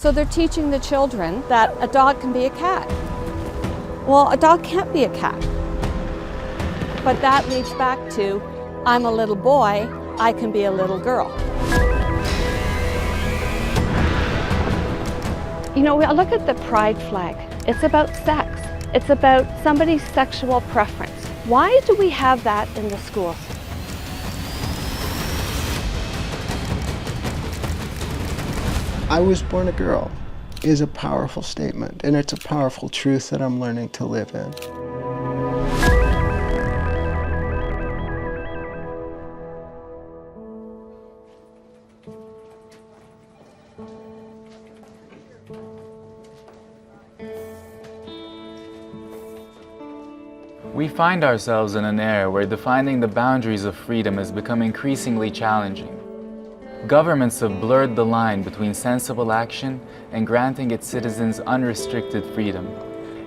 So they're teaching the children that a dog can be a cat. Well, a dog can't be a cat. But that leads back to, I'm a little boy, I can be a little girl. You know, I look at the pride flag. It's about sex. It's about somebody's sexual preference. Why do we have that in the schools? I was born a girl is a powerful statement, and it's a powerful truth that I'm learning to live in. We find ourselves in an era where defining the boundaries of freedom has become increasingly challenging. Governments have blurred the line between sensible action and granting its citizens unrestricted freedom.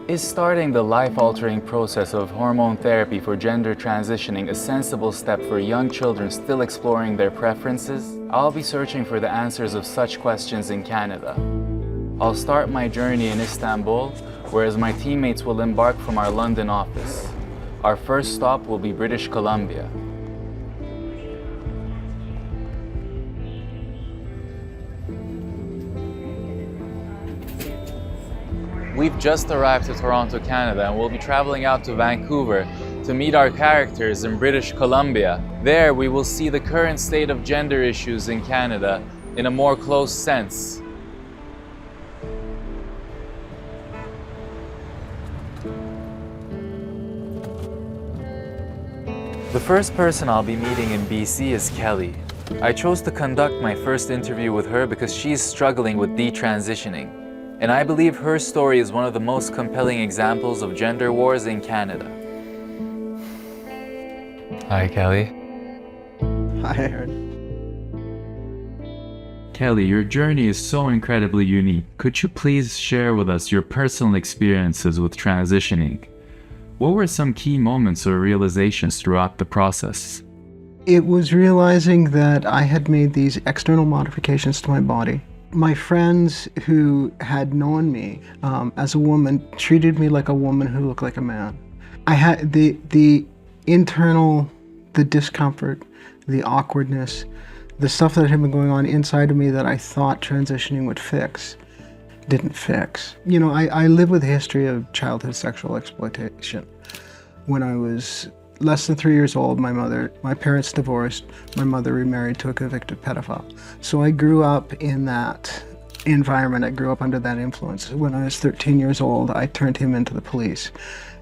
Is starting the life-altering process of hormone therapy for gender transitioning a sensible step for young children still exploring their preferences? I'll be searching for the answers of such questions in Canada. I'll start my journey in Istanbul, whereas my teammates will embark from our London office. Our first stop will be British Columbia. We've just arrived to Toronto, Canada, and we'll be traveling out to Vancouver to meet our characters in British Columbia. There, we will see the current state of gender issues in Canada in a more close sense. The first person I'll be meeting in BC is Kelly. I chose to conduct my first interview with her because she's struggling with detransitioning. And I believe her story is one of the most compelling examples of gender wars in Canada. Hi, Kelly. Hi, Aaron. Kelly, your journey is so incredibly unique. Could you please share with us your personal experiences with transitioning? What were some key moments or realizations throughout the process? It was realizing that I had made these external modifications to my body. My friends who had known me as a woman treated me like a woman who looked like a man. I had the internal, the discomfort, the awkwardness, the stuff that had been going on inside of me that I thought transitioning would fix, didn't fix. You know, I live with a history of childhood sexual exploitation. When I was less than 3 years old, my parents divorced, my mother remarried to a convicted pedophile. So I grew up in that environment, I grew up under that influence. When I was 13 years old, I turned him into the police,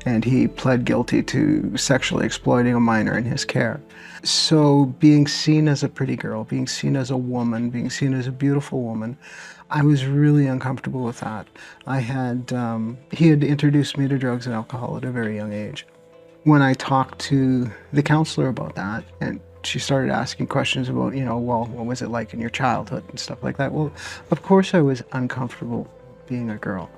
and he pled guilty to sexually exploiting a minor in his care. So being seen as a pretty girl, being seen as a woman, being seen as a beautiful woman, I was really uncomfortable with that. He had introduced me to drugs and alcohol at a very young age. When I talked to the counselor about that, and she started asking questions about, you know, well, what was it like in your childhood and stuff like that? Well, of course I was uncomfortable being a girl.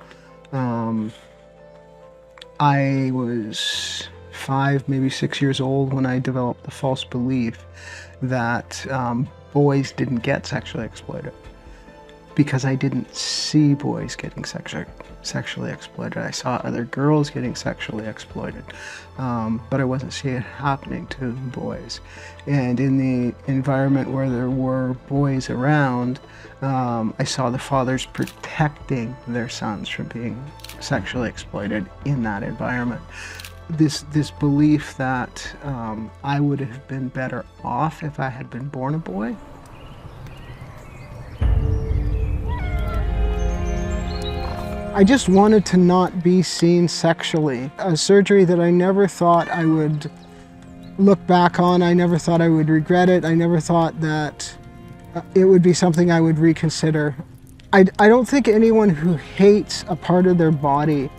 I was 5, maybe 6 years old when I developed the false belief that boys didn't get sexually exploited, because I didn't see boys getting sexually exploited. I saw other girls getting sexually exploited, but I wasn't seeing it happening to boys. And in the environment where there were boys around, I saw the fathers protecting their sons from being sexually exploited in that environment. This belief that I would have been better off if I had been born a boy. I just wanted to not be seen sexually. A surgery that I never thought I would look back on. I never thought I would regret it. I never thought that it would be something I would reconsider. I don't think anyone who hates a part of their body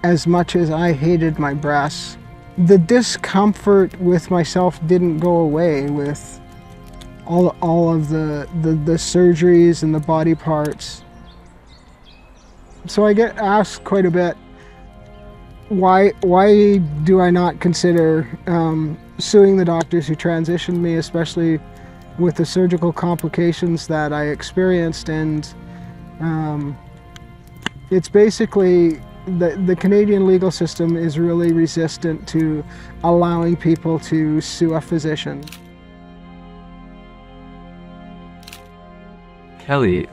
as much as I hated my breasts. The discomfort with myself didn't go away with all of the surgeries and the body parts. So I get asked quite a bit, why do I not consider suing the doctors who transitioned me, especially with the surgical complications that I experienced, and It's basically the Canadian legal system is really resistant to allowing people to sue a physician. Kelly,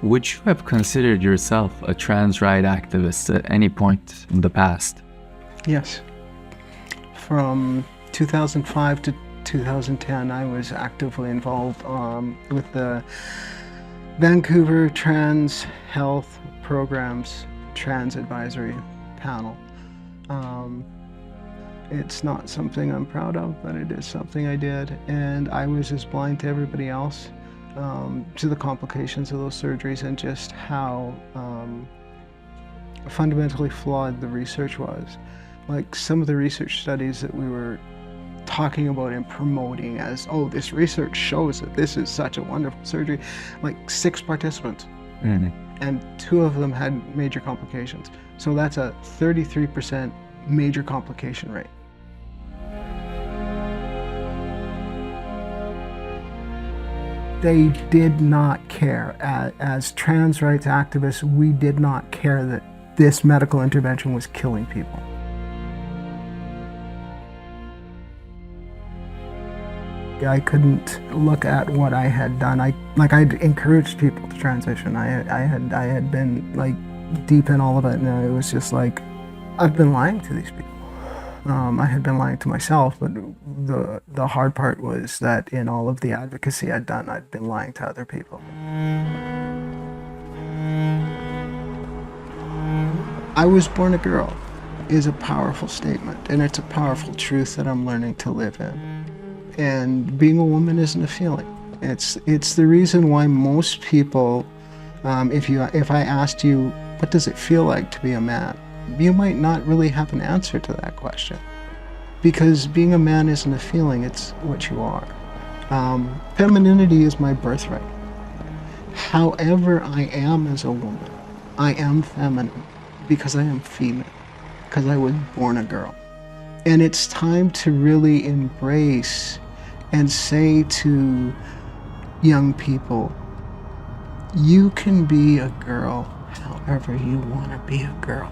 would you have considered yourself a trans right activist at any point in the past? Yes. From 2005 to 2010, I was actively involved with the Vancouver Trans Health Programs Trans Advisory Panel. It's not something I'm proud of, but it is something I did, and I was as blind to everybody else to the complications of those surgeries and just how fundamentally flawed the research was. Like some of the research studies that we were talking about and promoting as, oh, this research shows that this is such a wonderful surgery, like 6 participants. And 2 of them had major complications. So that's a 33% major complication rate. They did not care. As trans rights activists, we did not care that this medical intervention was killing people. I couldn't look at what I had done. I'd encouraged people to transition. I had been like deep in all of it, and it was just like, I've been lying to these people. I had been lying to myself, but the hard part was that in all of the advocacy I'd done, I'd been lying to other people. I was born a girl is a powerful statement, and it's a powerful truth that I'm learning to live in. And being a woman isn't a feeling. It's the reason why most people, if I asked you, what does it feel like to be a man? You might not really have an answer to that question. Because being a man isn't a feeling, it's what you are. Femininity is my birthright. However I am as a woman, I am feminine because I am female, because I was born a girl. And it's time to really embrace and say to young people, you can be a girl however you want to be a girl.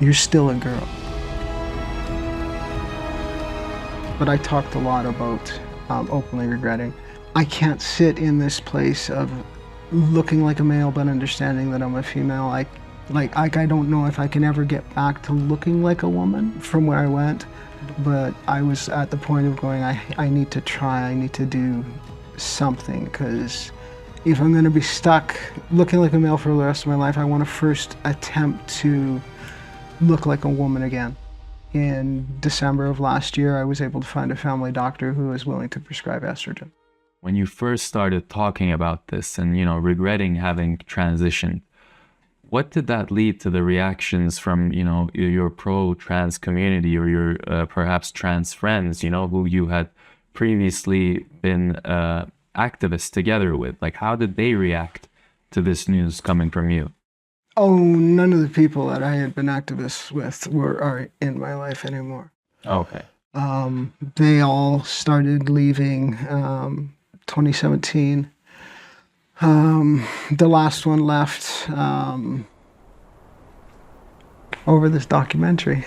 You're still a girl. But I talked a lot about openly regretting. I can't sit in this place of looking like a male but understanding that I'm a female. I don't know if I can ever get back to looking like a woman from where I went, but I was at the point of going, I need to try, I need to do something, because if I'm going to be stuck looking like a male for the rest of my life, I want to first attempt to look like a woman again. In December of last year, I was able to find a family doctor who was willing to prescribe estrogen. When you first started talking about this and, regretting having transitioned, what did that lead to the reactions from, your pro-trans community or your perhaps trans friends, who you had previously been activists together with? Like, how did they react to this news coming from you? Oh, none of the people that I had been activists with are in my life anymore. Okay. They all started leaving 2017. The last one left over this documentary.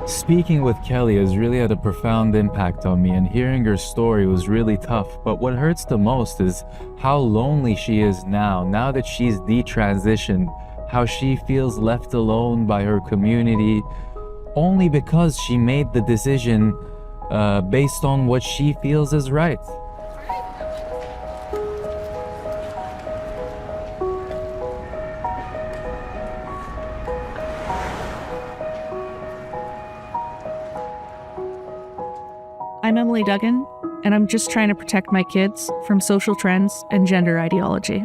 Speaking with Kelly has really had a profound impact on me, and hearing her story was really tough. But what hurts the most is how lonely she is now that she's detransitioned, how she feels left alone by her community, only because she made the decision based on what she feels is right. I'm Emily Duggan, and I'm just trying to protect my kids from social trends and gender ideology.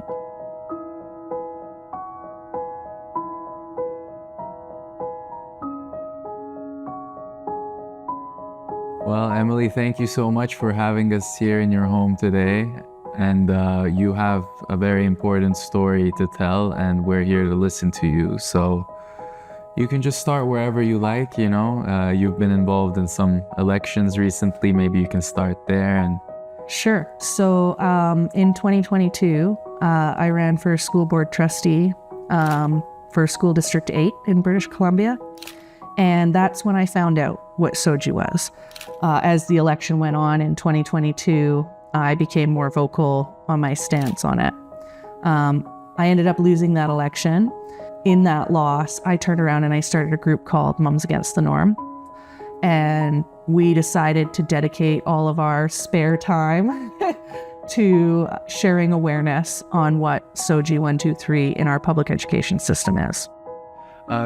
Well, Emily, thank you so much for having us here in your home today. And you have a very important story to tell, and we're here to listen to you. So you can just start wherever you like, you know. You've been involved in some elections recently. Maybe you can start there. And Sure. So in 2022, I ran for school board trustee for School District 8 in British Columbia. And that's when I found out what SOGI was. As the election went on in 2022, I became more vocal on my stance on it. I ended up losing that election. In that loss, I turned around and I started a group called Mums Against the Norm. And we decided to dedicate all of our spare time to sharing awareness on what SOGI 123 in our public education system is.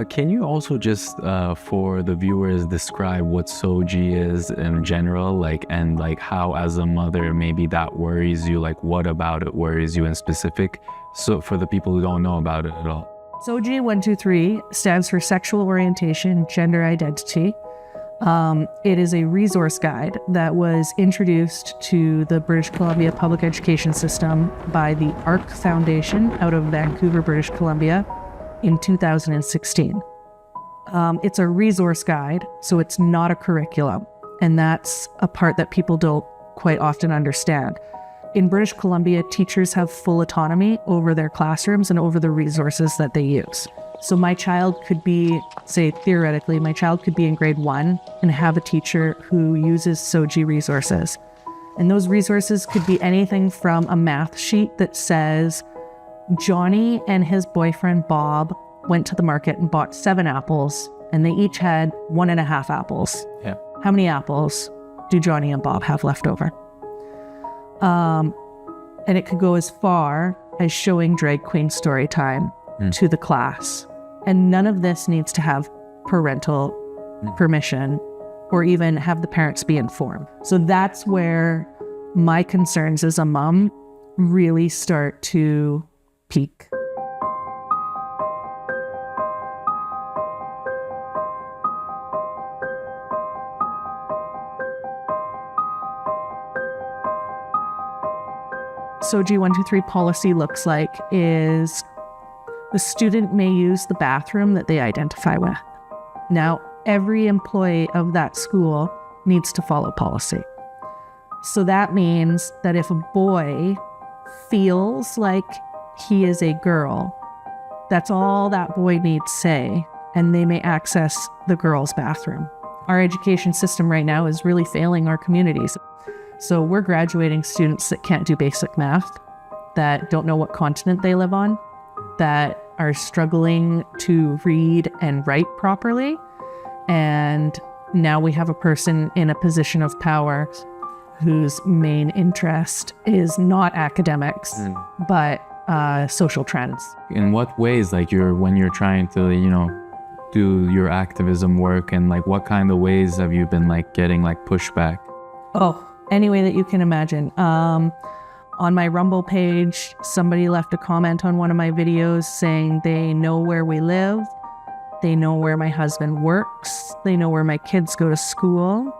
can you also just, for the viewers, describe what SOGI is in general, like, and like how as a mother, maybe that worries you, like what about it worries you in specific? So for the people who don't know about it at all. SOGI 123 stands for Sexual Orientation, Gender Identity. It is a resource guide that was introduced to the British Columbia public education system by the ARC Foundation out of Vancouver, British Columbia in 2016. It's a resource guide, so it's not a curriculum. And that's a part that people don't quite often understand. In British Columbia, teachers have full autonomy over their classrooms and over the resources that they use. So my child could be, say theoretically, my child could be in grade 1 and have a teacher who uses SOGI resources. And those resources could be anything from a math sheet that says, Johnny and his boyfriend Bob went to the market and bought 7 apples, and they each had 1.5 apples. Yeah. How many apples do Johnny and Bob have left over? And it could go as far as showing drag queen story time to the class. And none of this needs to have parental permission or even have the parents be informed. So that's where my concerns as a mom really start to peak. SOGI 123 policy looks like is the student may use the bathroom that they identify with. Now, every employee of that school needs to follow policy. So that means that if a boy feels like he is a girl, that's all that boy needs to say, and they may access the girls' bathroom. Our education system right now is really failing our communities. So we're graduating students that can't do basic math, that don't know what continent they live on, that are struggling to read and write properly. And now we have a person in a position of power whose main interest is not academics, but social trends. In what ways, like when you're trying to, do your activism work, and like what kind of ways have you been like getting like pushback? Oh, any way that you can imagine. On my Rumble page, somebody left a comment on one of my videos saying they know where we live, they know where my husband works, they know where my kids go to school.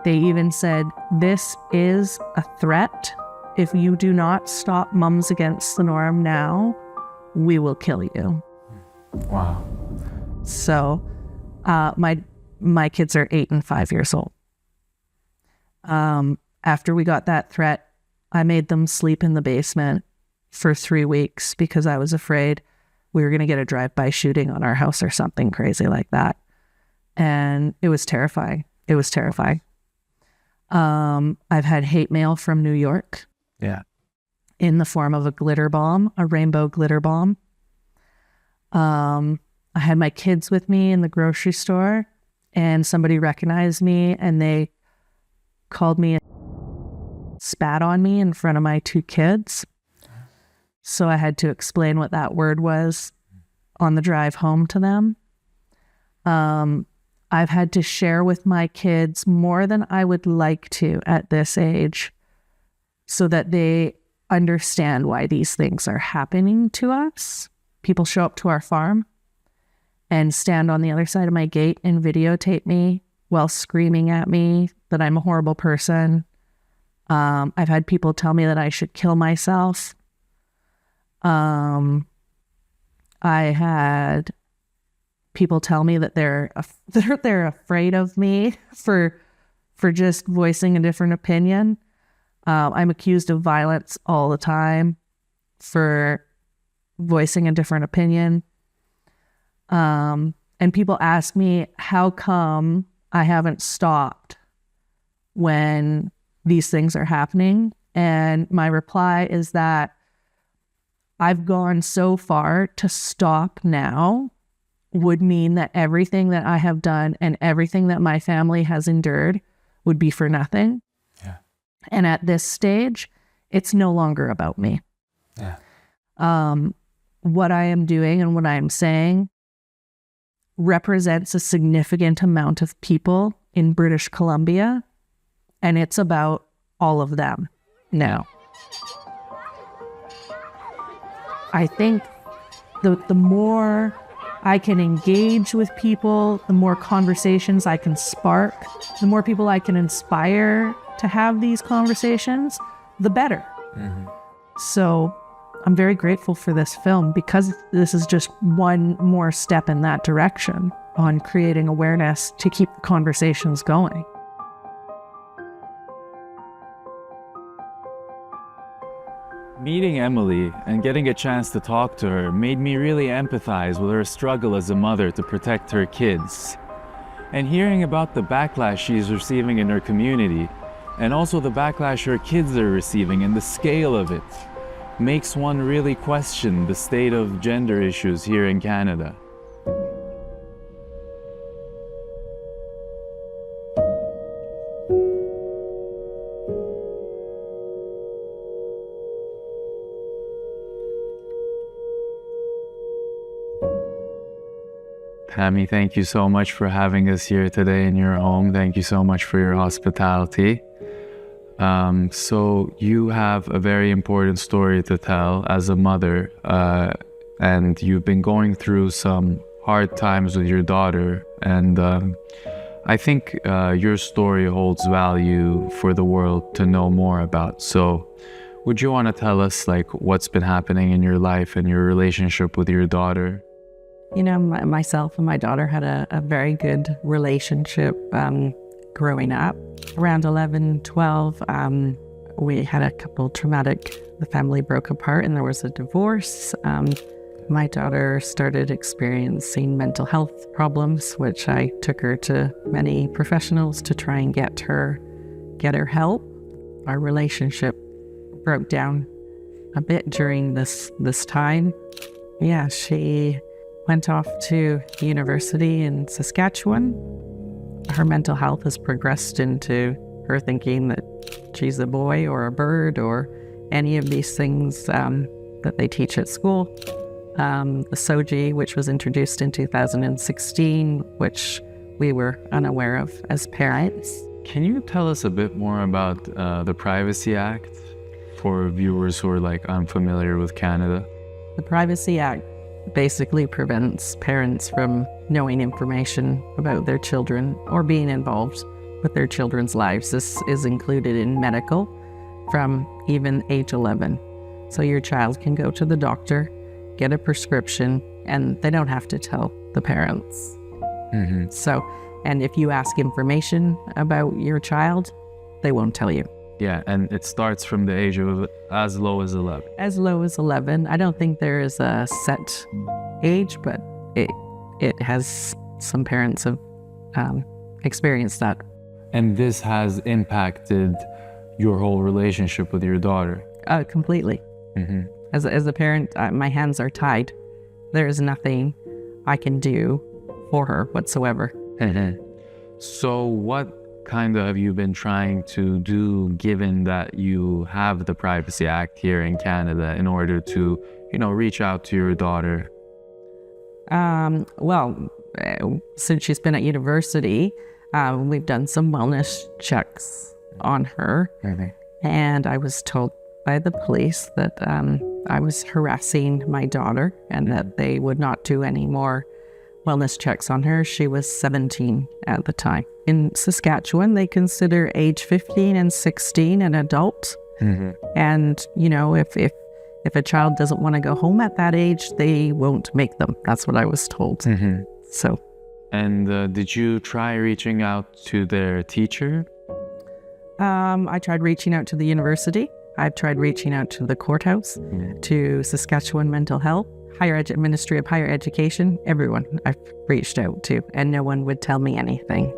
They even said, this is a threat. If you do not stop Mums Against the Norm now, we will kill you. Wow. So my kids are 8 and 5 years old. After we got that threat, I made them sleep in the basement for 3 weeks because I was afraid we were going to get a drive-by shooting on our house or something crazy like that. And it was terrifying. It was terrifying. I've had hate mail from New York. Yeah. In the form of a glitter bomb, a rainbow glitter bomb. I had my kids with me in the grocery store, and somebody recognized me and they called me and spat on me in front of my 2 kids. So I had to explain what that word was on the drive home to them. I've had to share with my kids more than I would like to at this age so that they understand why these things are happening to us. People show up to our farm and stand on the other side of my gate and videotape me while screaming at me that I'm a horrible person. I've had people tell me that I should kill myself. I had people tell me that they're afraid of me for just voicing a different opinion. I'm accused of violence all the time for voicing a different opinion. And people ask me, how come I haven't stopped when these things are happening? And my reply is that I've gone so far to stop now would mean that everything that I have done and everything that my family has endured would be for nothing. Yeah. And at this stage, it's no longer about me. Yeah. What I am doing and what I am saying represents a significant amount of people in British Columbia, and it's about all of them now. I think the more I can engage with people, the more conversations I can spark, the more people I can inspire to have these conversations, the better. Mm-hmm. So I'm very grateful for this film because this is just one more step in that direction on creating awareness to keep the conversations going. Meeting Emily and getting a chance to talk to her made me really empathize with her struggle as a mother to protect her kids. And hearing about the backlash she's receiving in her community, and also the backlash her kids are receiving and the scale of it, makes one really question the state of gender issues here in Canada. Tammy, thank you so much for having us here today in your home. Thank you so much for your hospitality. So you have a very important story to tell as a mother, and you've been going through some hard times with your daughter, and I think your story holds value for the world to know more about. So would you want to tell us what's been happening in your life and your relationship with your daughter? You know, myself and my daughter had a very good relationship growing up. Around 11, 12, we had a couple the family broke apart and there was a divorce. My daughter started experiencing mental health problems, which I took her to many professionals to try and get her help. Our relationship broke down a bit during this time. Yeah, she went off to university in Saskatchewan. Her mental health has progressed into her thinking that she's a boy or a bird or any of these things that they teach at school. The SOGI, which was introduced in 2016, which we were unaware of as parents. Can you tell us a bit more about the Privacy Act for viewers who are unfamiliar with Canada? The Privacy Act basically prevents parents from knowing information about their children or being involved with their children's lives. This is included in medical from even age 11. So your child can go to the doctor, get a prescription, and they don't have to tell the parents. Mm-hmm. So, and if you ask information about your child, they won't tell you. Yeah, and it starts from the age of as low as 11. As low as 11. I don't think there is a set age, but it has, some parents have experienced that. And this has impacted your whole relationship with your daughter? Completely. Mm-hmm. As a parent, my hands are tied. There is nothing I can do for her whatsoever. Mm-hmm. So what kind of have you been trying to do, given that you have the Privacy Act here in Canada, in order to, reach out to your daughter? Well, since she's been at university, we've done some wellness checks on her. Mm-hmm. And I was told by the police that I was harassing my daughter and that they would not do any more wellness checks on her. She was 17 at the time. In Saskatchewan, they consider age 15 and 16 an adult. And, you know, if a child doesn't want to go home at that age, they won't make them. That's what I was told. So. And did you try reaching out to their teacher? I tried reaching out to the university. I've tried reaching out to the courthouse, to Saskatchewan Mental Health, Ministry of Higher Education, everyone I've reached out to, and no one would tell me anything.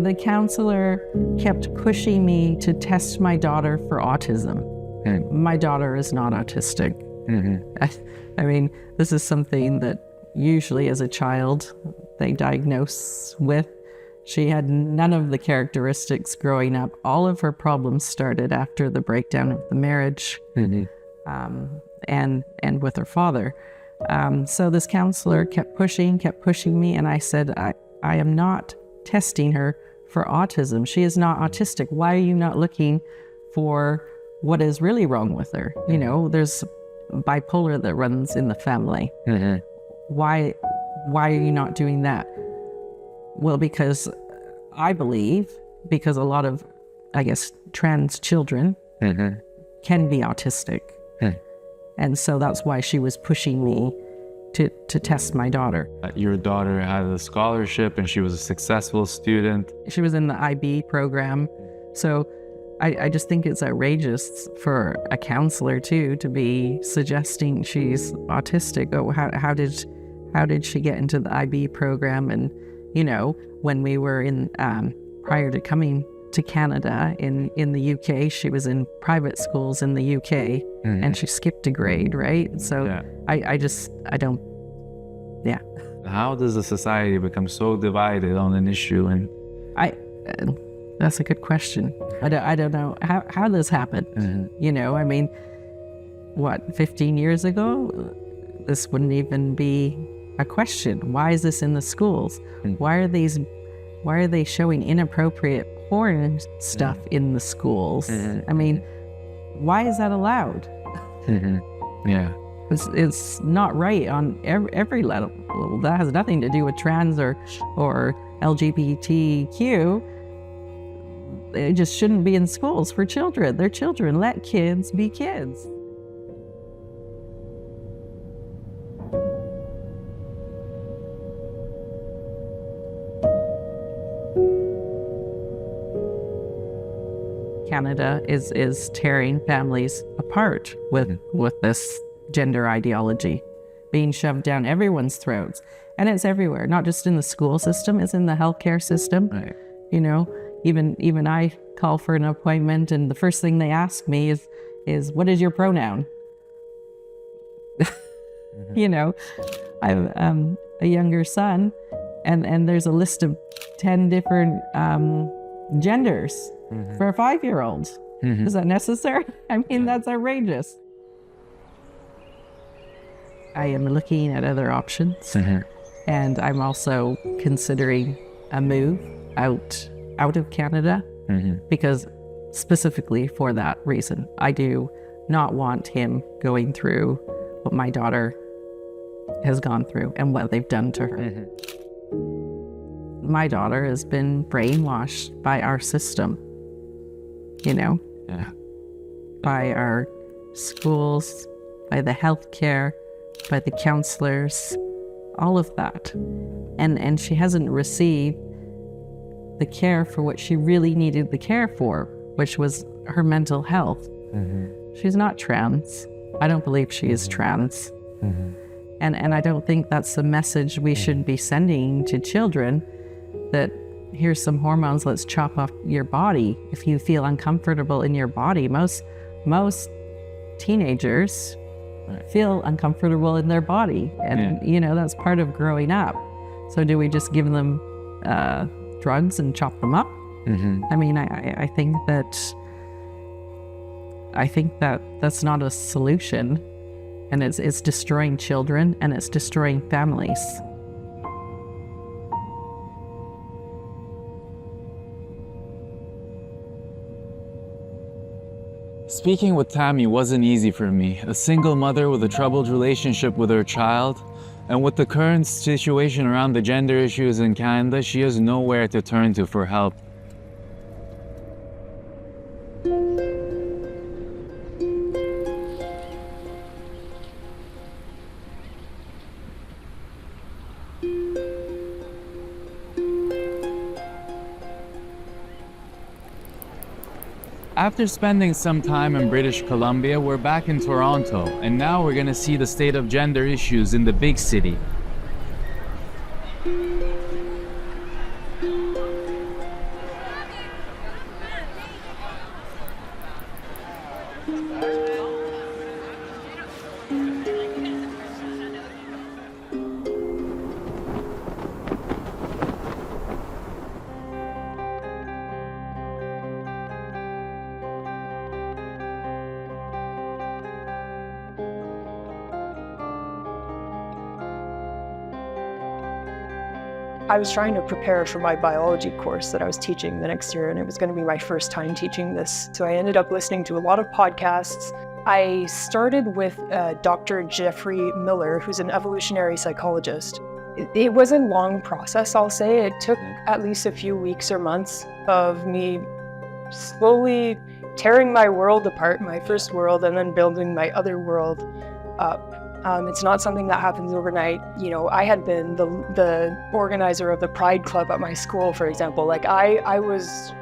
The counselor kept pushing me to test my daughter for autism. My daughter is not autistic. I mean, this is something that usually as a child they diagnose with. She had none of the characteristics growing up. All of her problems started after the breakdown of the marriage and with her father. So this counselor kept pushing me, and I said, I am not testing her for autism. She is not autistic. Why are you not looking for what is really wrong with her? You know, there's bipolar that runs in the family. Why are you not doing that? Well, because I believe, because a lot of, I guess, trans children can be autistic. And so that's why she was pushing me to test my daughter. Your daughter had a scholarship and she was a successful student. She was in the IB program. So I just think it's outrageous for a counselor too to be suggesting she's autistic. Oh, how did she get into the IB program? And, you know, when we were in, prior to coming to Canada in the UK, she was in private schools in the UK and she skipped a grade, right? So I don't. How does a society become so divided on an issue? And that's a good question. I don't know how this happened. You know, I mean, what, 15 years ago, this wouldn't even be a question. Why is this in the schools? Why are they showing inappropriate porn stuff in the schools? I mean, why is that allowed? It's not right on every level. That has nothing to do with trans or LGBTQ. It just shouldn't be in schools for children. They're children. Let kids be kids. Canada is tearing families apart with this gender ideology being shoved down everyone's throats. And it's everywhere, not just in the school system, it's in the healthcare system. Right. You know, even I call for an appointment and the first thing they ask me is what is your pronoun? You know, I have a younger son and there's a list of 10 different genders for a 5-year-old. Is that necessary? I mean, that's outrageous. I am looking at other options, and I'm also considering a move out of Canada because specifically for that reason. I do not want him going through what my daughter has gone through and what they've done to her. My daughter has been brainwashed by our system, you know, by our schools, by the healthcare, by the counselors, all of that. And she hasn't received the care for what she really needed the care for, which was her mental health. She's not trans. I don't believe she is trans. And I don't think that's the message we should be sending to children, that here's some hormones, let's chop off your body if you feel uncomfortable in your body. Most teenagers feel uncomfortable in their body, and you know, that's part of growing up. So do we just give them drugs and chop them up? I mean, I think that that's not a solution. and it's destroying children and it's destroying families. Speaking with Tammy wasn't easy for me, a single mother with a troubled relationship with her child, and with the current situation around the gender issues in Canada, she has nowhere to turn to for help. After spending some time in British Columbia, we're back in Toronto, and now we're gonna see the state of gender issues in the big city. I was trying to prepare for my biology course that I was teaching the next year, and it was going to be my first time teaching this. So I ended up listening to a lot of podcasts. I started with Dr. Jeffrey Miller, who's an evolutionary psychologist. It was a long process, I'll say. It took at least a few weeks or months of me slowly tearing my world apart, my first world, and then building my other world up. It's not something that happens overnight. You know, I had been the organizer of the Pride Club at my school, for example. Like I was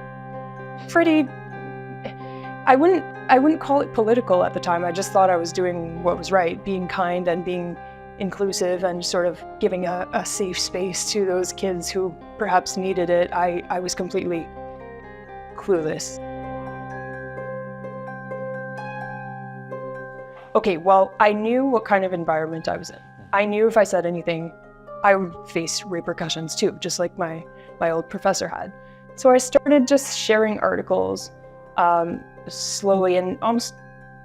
pretty, I wouldn't call it political at the time. I just thought I was doing what was right, being kind and being inclusive and sort of giving a safe space to those kids who perhaps needed it. I was completely clueless. Okay, well, I knew what kind of environment I was in. I knew if I said anything, I would face repercussions too, just like my old professor had. So I started just sharing articles slowly and almost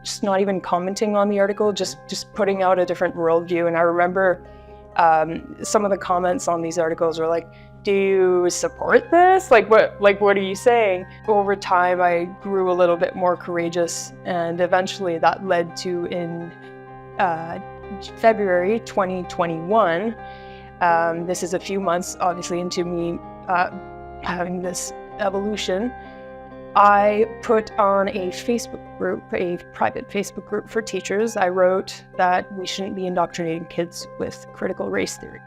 just not even commenting on the article, just putting out a different worldview. And I remember some of the comments on these articles were like, do you support this? Like what are you saying? Over time, I grew a little bit more courageous, and eventually that led to, in February 2021, this is a few months obviously into me having this evolution, I put on a Facebook group, a private Facebook group for teachers. I wrote that we shouldn't be indoctrinating kids with critical race theory.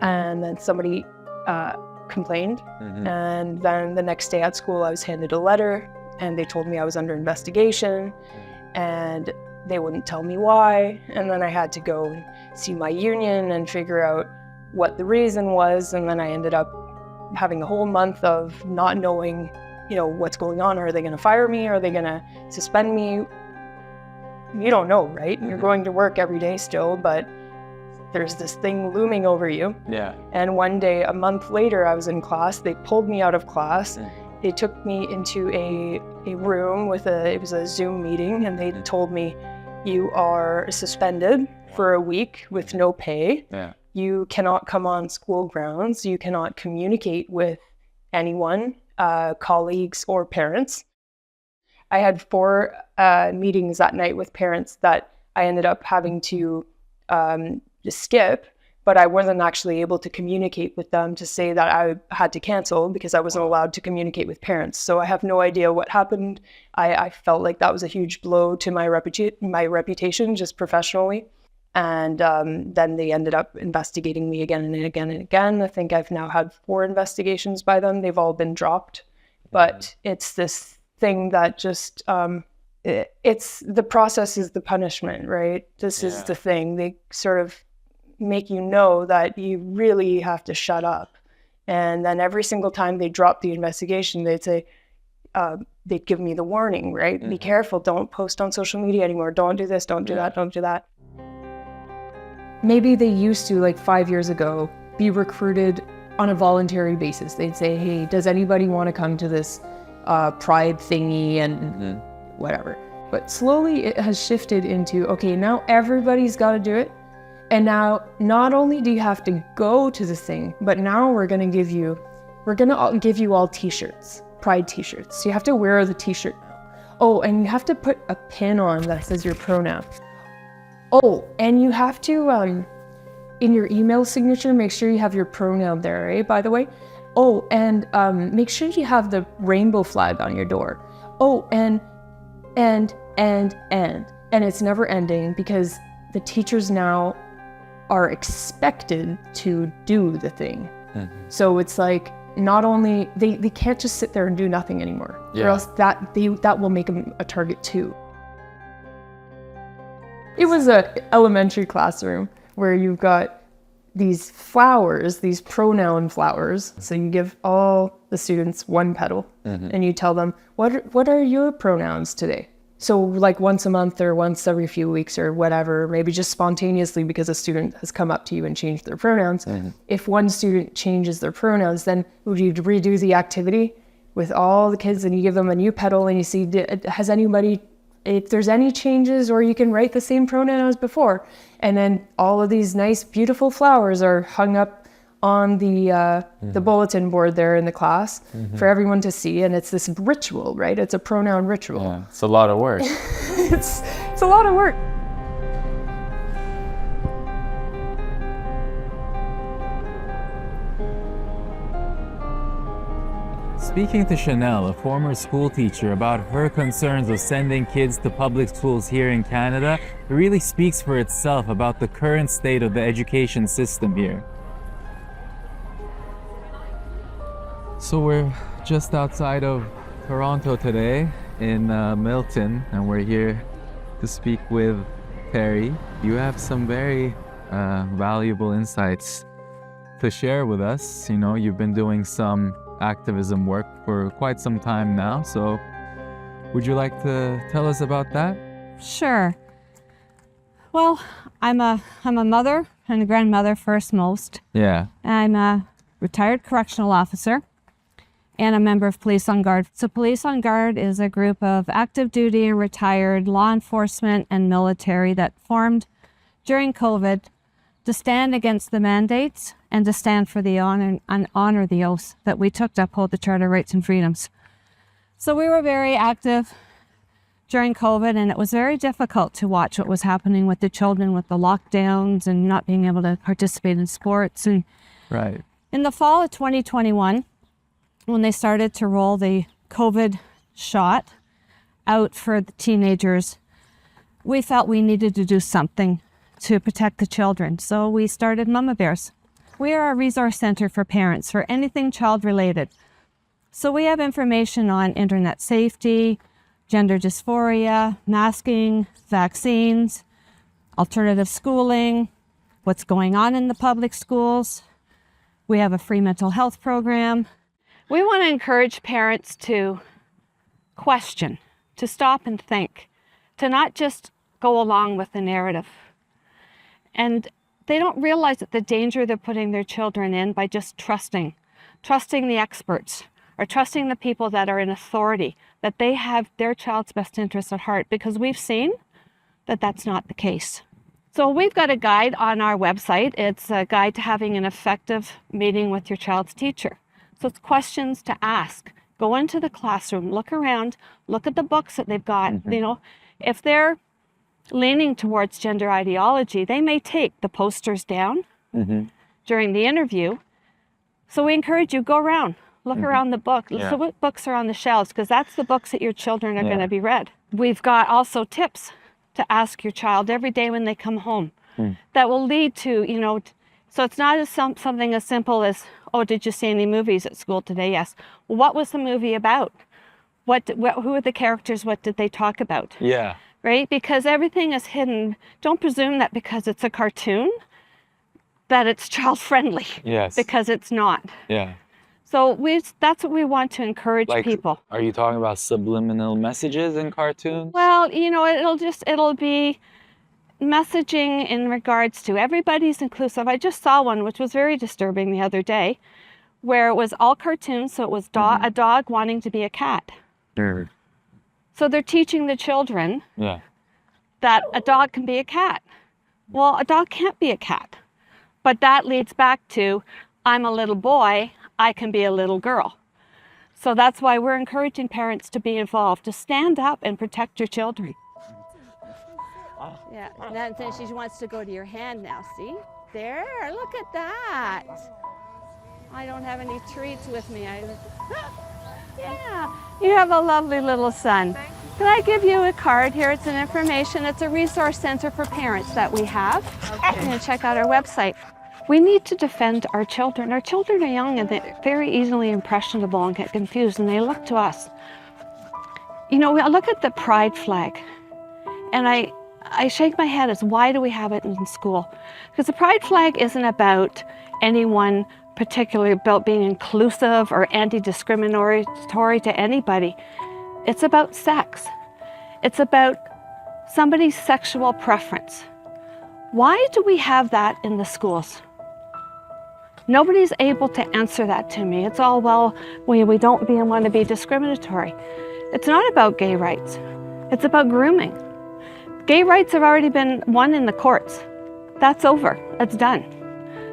And then somebody complained. And then the next day at school, I was handed a letter and they told me I was under investigation and they wouldn't tell me why. And then I had to go and see my union and figure out what the reason was. And then I ended up having a whole month of not knowing, you know, what's going on. Are they going to fire me? Are they going to suspend me? You don't know, right? You're going to work every day still, but there's this thing looming over you. Yeah. And one day, a month later, I was in class. They pulled me out of class. They took me into a room with it was a Zoom meeting, and they told me, you are suspended for a week with no pay. Yeah. You cannot come on school grounds. You cannot communicate with anyone, colleagues or parents. I had 4 meetings that night with parents that I ended up having to skip, but I wasn't actually able to communicate with them to say that I had to cancel because I wasn't allowed to communicate with parents. So I have no idea what happened. I felt like that was a huge blow to my reputation just professionally. And then they ended up investigating me again and again and again. I think I've now had 4 investigations by them. They've all been dropped. But it's this thing that just, it's the process is the punishment, right? This is the thing. They sort of make you know that you really have to shut up. And then every single time they drop the investigation, they'd say, they'd give me the warning, right? Be careful, don't post on social media anymore. Don't do this, don't do that, don't do that. Maybe they used to, like 5 years ago, be recruited on a voluntary basis. They'd say, hey, does anybody want to come to this pride thingy and whatever. But slowly it has shifted into, okay, now everybody's got to do it. And now not only do you have to go to the thing, but now we're going to give you all t-shirts, pride t-shirts. So you have to wear the t-shirt now. Oh, and you have to put a pin on that says your pronoun. Oh, and you have to, in your email signature, make sure you have your pronoun there, eh, by the way. Oh, and make sure you have the rainbow flag on your door. Oh, and it's never ending because the teachers now are expected to do the thing. So it's like, not only, they can't just sit there and do nothing anymore, or else that will make them a target too. It was an elementary classroom where you've got these flowers, these pronoun flowers. So you give all the students one petal and you tell them, what are your pronouns today? So like once a month or once every few weeks or whatever, maybe just spontaneously because a student has come up to you and changed their pronouns. If one student changes their pronouns, then would you redo the activity with all the kids and you give them a new petal and you see, has anybody, if there's any changes, or you can write the same pronoun as before. And then all of these nice, beautiful flowers are hung up on the bulletin board there in the class for everyone to see, and it's this ritual, right? It's a pronoun ritual. Yeah, it's a lot of work. It's a lot of work. Speaking to Chanel, a former school teacher, about her concerns of sending kids to public schools here in Canada, it really speaks for itself about the current state of the education system here. So we're just outside of Toronto today in Milton, and we're here to speak with Terry. You have some very valuable insights to share with us. You know, you've been doing some activism work for quite some time now, so would you like to tell us about that? Sure. Well, I'm a mother and a grandmother first most. Yeah. I'm a retired correctional officer and a member of Police on Guard. So Police on Guard is a group of active duty and retired law enforcement and military that formed during COVID to stand against the mandates and to stand for the honor and honor the oath that we took to uphold the Charter rights and freedoms. So we were very active during COVID, and it was very difficult to watch what was happening with the children with the lockdowns and not being able to participate in sports. And Right. in the fall of 2021, when they started to roll the COVID shot out for the teenagers, we felt we needed to do something to protect the children. So we started Mama Bears. We are a resource center for parents for anything child-related. So we have information on internet safety, gender dysphoria, masking, vaccines, alternative schooling, what's going on in the public schools. We have a free mental health program. We want to encourage parents to question, to stop and think, to not just go along with the narrative. And they don't realize that the danger they're putting their children in by just trusting the experts or trusting the people that are in authority, that they have their child's best interests at heart, because we've seen that that's not the case. So we've got a guide on our website. It's a guide to having an effective meeting with your child's teacher. So it's questions to ask. Go into the classroom, look around, look at the books that they've got. You know, if they're leaning towards gender ideology, they may take the posters down during the interview. So we encourage you, go around, look around the book. So what books are on the shelves? Because that's the books that your children are going to be read. We've got also tips to ask your child every day when they come home that will lead to, you know, so it's not as something as simple as, oh, did you see any movies at school today? Yes. Well, what was the movie about? Who are the characters? What did they talk about? Yeah. Right? Because everything is hidden. Don't presume that because it's a cartoon, that it's child-friendly. Yes. Because it's not. Yeah. So that's what we want to encourage people. Are you talking about subliminal messages in cartoons? Well, you know, it'll be messaging in regards to everybody's inclusive. I just saw one which was very disturbing the other day, where it was all cartoons. So it was a dog wanting to be a cat. So they're teaching the children Yeah. that a dog can be a cat. Well, a dog can't be a cat. But that leads back to, I'm a little boy, I can be a little girl. So that's why we're encouraging parents to be involved, to stand up and protect your children. Yeah, and then she wants to go to your hand now, see? There, look at that. I don't have any treats with me. Yeah, you have a lovely little son. Can I give you a card here? It's an information, it's a resource center for parents that we have. Okay. You can check out our website. We need to defend our children. Our children are young and they're very easily impressionable and get confused, and they look to us. You know, I look at the pride flag and I shake my head as why do we have it in school? Because the pride flag isn't about anyone particularly about being inclusive or anti-discriminatory to anybody. It's about sex. It's about somebody's sexual preference. Why do we have that in the schools? Nobody's able to answer that to me. It's all, well, we don't want to be discriminatory. It's not about gay rights. It's about grooming. Gay rights have already been won in the courts. That's over. It's done.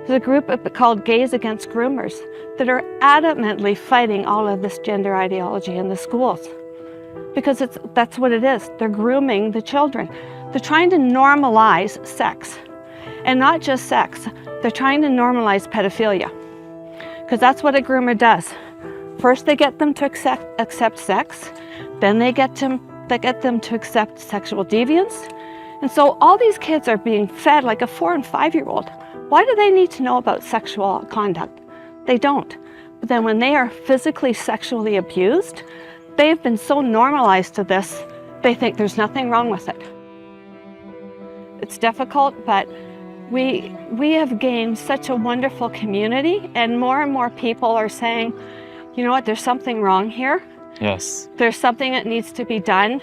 There's a group called Gays Against Groomers that are adamantly fighting all of this gender ideology in the schools. Because that's what it is. They're grooming the children. They're trying to normalize sex. And not just sex. They're trying to normalize pedophilia. Because that's what a groomer does. First they get them to accept sex. Then they get them to accept sexual deviance. And so all these kids are being fed like a 4- and 5-year-old. Why do they need to know about sexual conduct? They don't. But then when they are physically sexually abused, they've been so normalized to this, they think there's nothing wrong with it. It's difficult, but we have gained such a wonderful community, and more people are saying, you know what, there's something wrong here. Yes. There's something that needs to be done.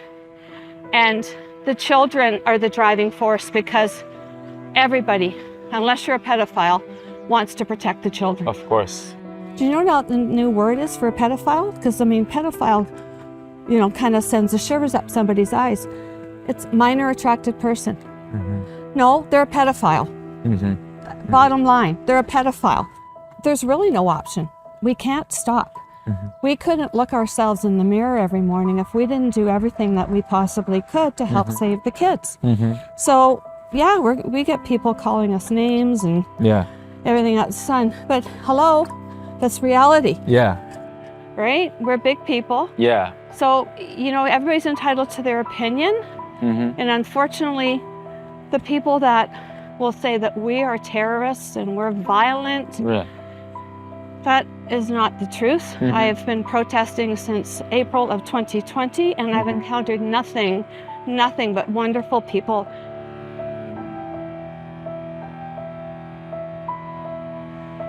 And the children are the driving force because everybody, unless you're a pedophile, wants to protect the children. Of course. Do you know what the new word is for a pedophile? Because, I mean, pedophile, you know, kind of sends the shivers up somebody's eyes. It's minor attracted person. Mm-hmm. No, they're a pedophile. Mm-hmm. Bottom line, they're a pedophile. There's really no option. We can't stop. Mm-hmm. We couldn't look ourselves in the mirror every morning if we didn't do everything that we possibly could to help save the kids. Mm-hmm. So, yeah, we get people calling us names and everything else, son. But hello, that's reality. Yeah. Right? We're big people. Yeah. So, you know, everybody's entitled to their opinion. Mm-hmm. And unfortunately, the people that will say that we are terrorists and we're violent, that is not the truth. Mm-hmm. I have been protesting since April of 2020, and I've encountered nothing but wonderful people.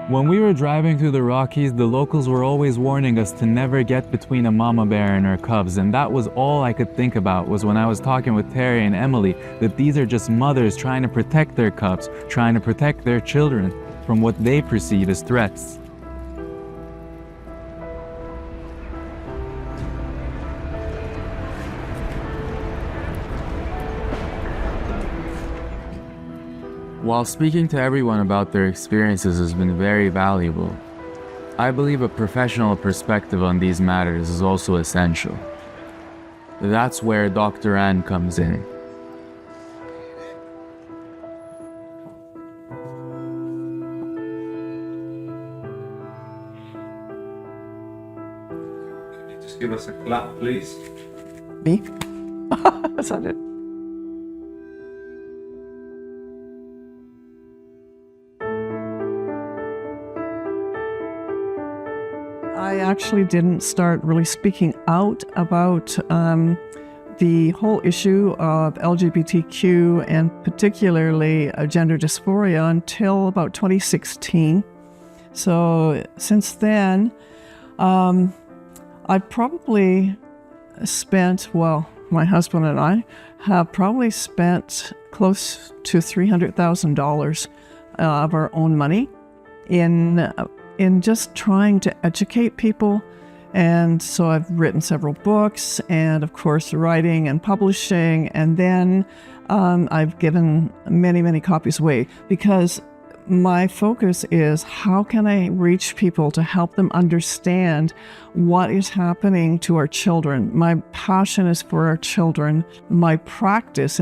When we were driving through the Rockies, the locals were always warning us to never get between a mama bear and her cubs, and that was all I could think about was when I was talking with Terry and Emily, that these are just mothers trying to protect their cubs, trying to protect their children from what they perceive as threats. While speaking to everyone about their experiences has been very valuable, I believe a professional perspective on these matters is also essential. That's where Dr. Ann comes in. Just give us a clap, please. Me? That's not it. I actually didn't start really speaking out about the whole issue of LGBTQ and particularly gender dysphoria until about 2016. So since then, I probably spent, well, my husband and I have probably spent close to $300,000 of our own money in just trying to educate people And so I've written several books and, of course, writing and publishing. And then I've given many, many copies away because my focus is how can I reach people to help them understand what is happening to our children. My passion is for our children. In my practice,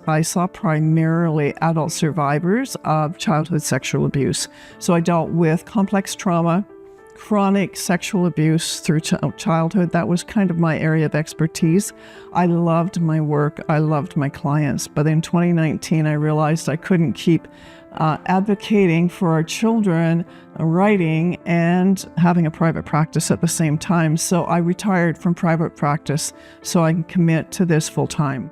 I saw primarily adult survivors of childhood sexual abuse. So I dealt with complex trauma, chronic sexual abuse through childhood. That was kind of my area of expertise. I loved my work. I loved my clients. But in 2019, I realized I couldn't keep advocating for our children, writing, and having a private practice at the same time. So I retired from private practice so I can commit to this full time.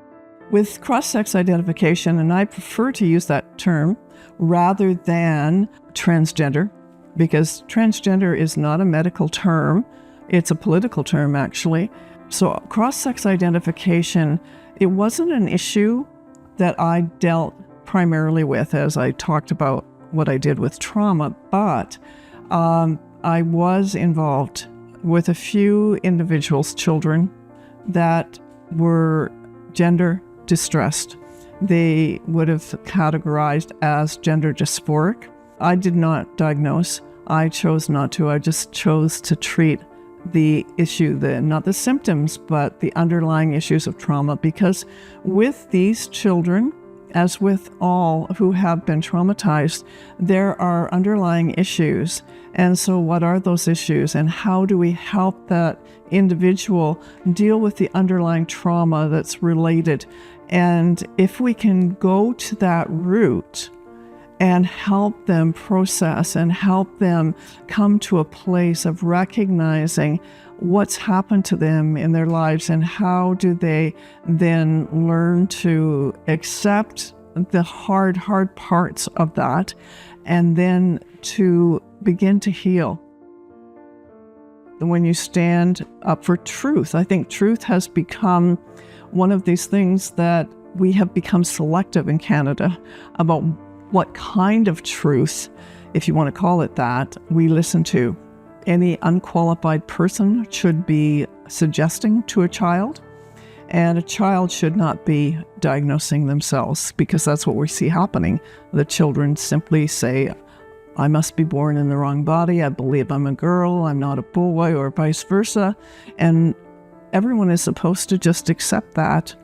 With cross-sex identification, and I prefer to use that term rather than transgender, because transgender is not a medical term, it's a political term actually. So cross-sex identification, it wasn't an issue that I dealt primarily with as I talked about what I did with trauma, but I was involved with a few individuals, children, that were gender distressed. They would have categorized as gender dysphoric. I did not diagnose. I chose not to. I just chose to treat the issue, not the symptoms, but the underlying issues of trauma, because with these children, as with all who have been traumatized, there are underlying issues. And so what are those issues, and how do we help that individual deal with the underlying trauma that's related? And if we can go to that root and help them process and help them come to a place of recognizing what's happened to them in their lives and how do they then learn to accept the hard parts of that and then to begin to heal. When you stand up for truth, I think truth has become one of these things that we have become selective in Canada about what kind of truth, if you want to call it that, we listen to. Any unqualified person should be suggesting to a child, and a child should not be diagnosing themselves, because that's what we see happening. The children simply say, I must be born in the wrong body, I believe I'm a girl, I'm not a boy, or vice versa. And everyone is supposed to just accept that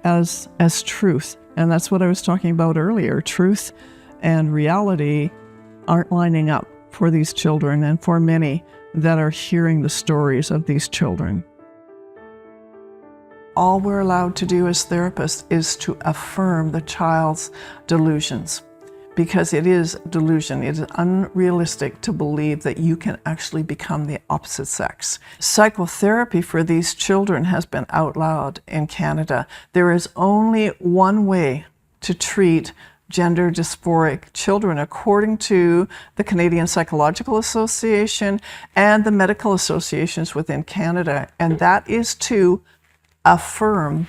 as truth. And that's what I was talking about earlier. Truth and reality aren't lining up for these children and for many that are hearing the stories of these children. All we're allowed to do as therapists is to affirm the child's delusions, because it is delusion. It is unrealistic to believe that you can actually become the opposite sex. Psychotherapy for these children has been outlawed in Canada. There is only one way to treat gender dysphoric children, according to the Canadian Psychological Association and the medical associations within Canada, and that is to affirm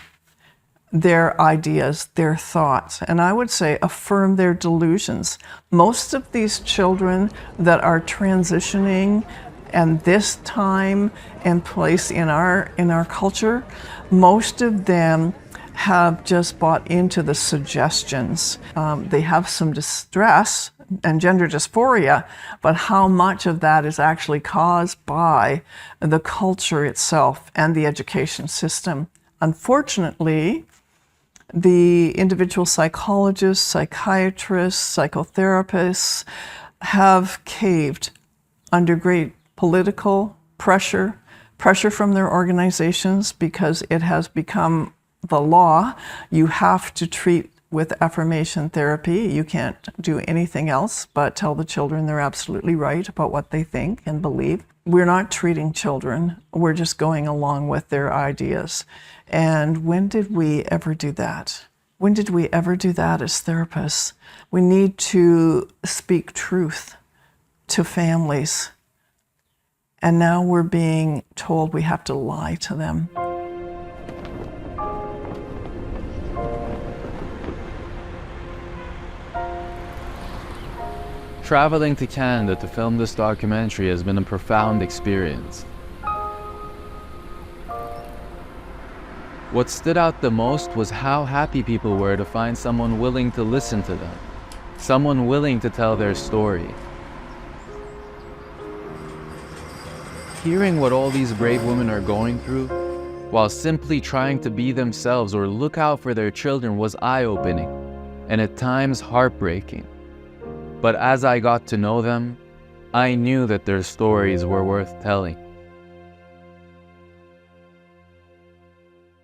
their ideas, their thoughts, and I would say affirm their delusions. Most of these children that are transitioning, and this time and place in our culture, most of them have just bought into the suggestions. They have some distress and gender dysphoria, but how much of that is actually caused by the culture itself and the education system? Unfortunately, the individual psychologists, psychiatrists, psychotherapists have caved under great political pressure from their organizations, because it has become the law. You have to treat with affirmation therapy. You can't do anything else but tell the children they're absolutely right about what they think and believe. We're not treating children. We're just going along with their ideas. And when did we ever do that? When did we ever do that as therapists? We need to speak truth to families. And now we're being told we have to lie to them. Traveling to Canada to film this documentary has been a profound experience. What stood out the most was how happy people were to find someone willing to listen to them, someone willing to tell their story. Hearing what all these brave women are going through, while simply trying to be themselves or look out for their children, was eye-opening and at times heartbreaking. But as I got to know them, I knew that their stories were worth telling.